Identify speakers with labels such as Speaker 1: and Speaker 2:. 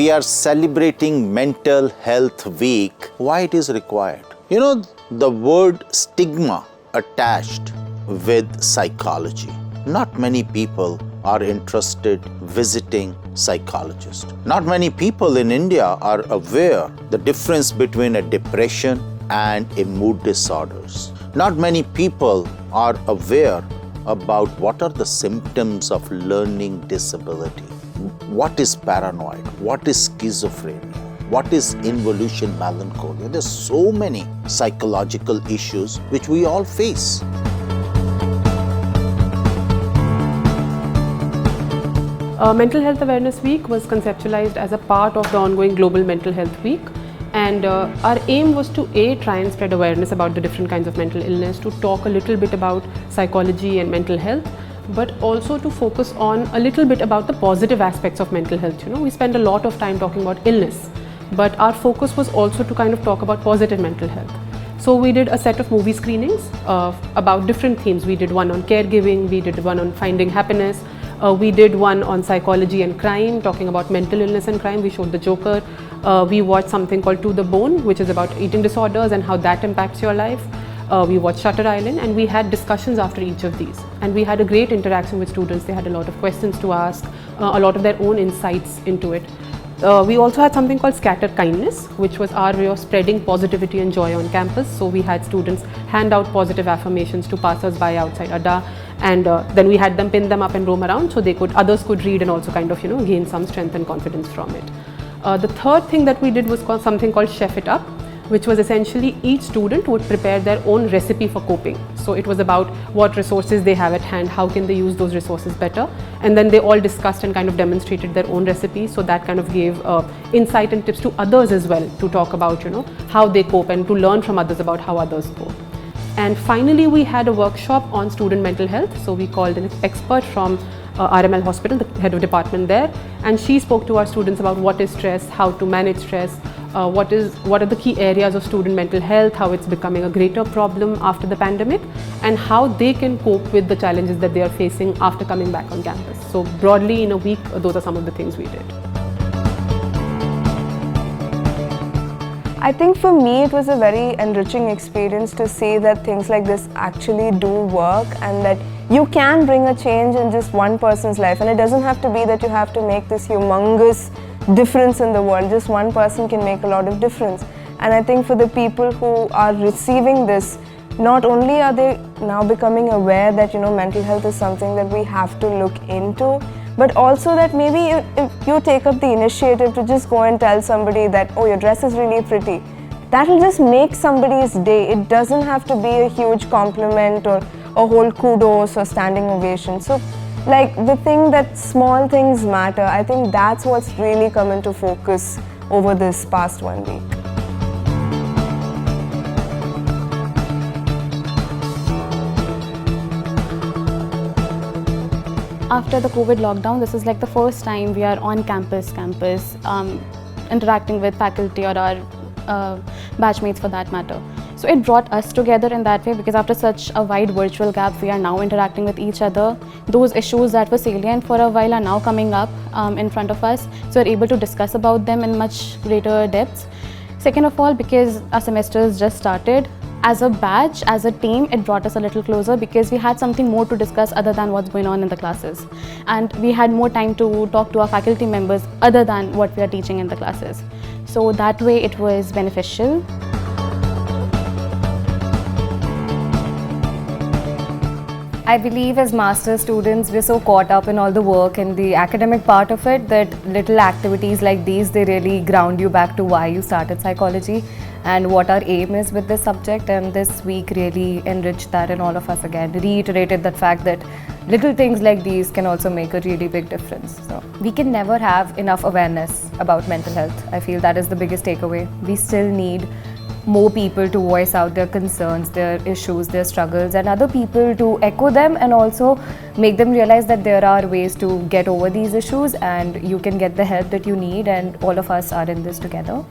Speaker 1: we are celebrating Mental Health Week, why it is required? You know, the word stigma attached with psychology. Not many people are interested visiting psychologists. Not many people in India are aware the difference between a depression and a mood disorders. Not many people are aware about what are the symptoms of learning disability. What is paranoid? What is schizophrenia? What is involution melancholia? There's so many psychological issues which we all face.
Speaker 2: Mental Health Awareness Week was conceptualized as a part of the ongoing Global Mental Health Week, and our aim was to try and spread awareness about the different kinds of mental illness, to talk a little bit about psychology and mental health, but also to focus on a little bit about the positive aspects of mental health. You know, we spend a lot of time talking about illness, but our focus was also to kind of talk about positive mental health. So we did a set of movie screenings about different themes. We did one on caregiving, we did one on finding happiness, we did one on psychology and crime, talking about mental illness and crime. We showed The Joker. We watched something called To the Bone, which is about eating disorders and how that impacts your life. We watched Shutter Island, and we had discussions after each of these. And we had a great interaction with students. They had a lot of questions to ask, a lot of their own insights into it. We also had something called Scatter Kindness, which was our way of spreading positivity and joy on campus. So we had students hand out positive affirmations to passers-by outside Adda, and then we had them pin them up and roam around so others could read and also kind of, gain some strength and confidence from it. The third thing that we did was something called Chef It Up, which was essentially each student would prepare their own recipe for coping. So it was about what resources they have at hand, how can they use those resources better, and then they all discussed and kind of demonstrated their own recipes. So that kind of gave insight and tips to others as well to talk about, how they cope and to learn from others about how others cope. And finally, we had a workshop on student mental health. So we called an expert from RML Hospital, the head of department there, and she spoke to our students about what is stress, how to manage stress, what are the key areas of student mental health, how it's becoming a greater problem after the pandemic, and how they can cope with the challenges that they are facing after coming back on campus. So broadly, in a week, those are some of the things we did.
Speaker 3: I think for me it was a very enriching experience to see that things like this actually do work, and that you can bring a change in just one person's life, and it doesn't have to be that you have to make this humongous difference in the world. Just one person can make a lot of difference. And I think for the people who are receiving this, not only are they now becoming aware that mental health is something that we have to look into, but also that maybe if you take up the initiative to just go and tell somebody that, oh, your dress is really pretty, that will just make somebody's day. It doesn't have to be a huge compliment or a whole kudos or standing ovation. So like the thing that small things matter, I think that's what's really come into focus over this past 1 week.
Speaker 4: After the COVID lockdown, this is like the first time we are on campus, interacting with faculty or our batchmates for that matter. So it brought us together in that way, because after such a wide virtual gap, we are now interacting with each other. Those issues that were salient for a while are now coming up in front of us, so we're able to discuss about them in much greater depths. Second of all, because our semesters just started, as a batch, as a team, it brought us a little closer because we had something more to discuss other than what's going on in the classes. And we had more time to talk to our faculty members other than what we are teaching in the classes. So that way it was beneficial.
Speaker 5: I believe as master's students, we're so caught up in all the work and the academic part of it that little activities like these, they really ground you back to why you started psychology and what our aim is with this subject. And this week really enriched that in all of us again, reiterated that fact that little things like these can also make a really big difference. So we can never have enough awareness about mental health. I feel that is the biggest takeaway. We still need more people to voice out their concerns, their issues, their struggles, and other people to echo them and also make them realize that there are ways to get over these issues and you can get the help that you need, and all of us are in this together.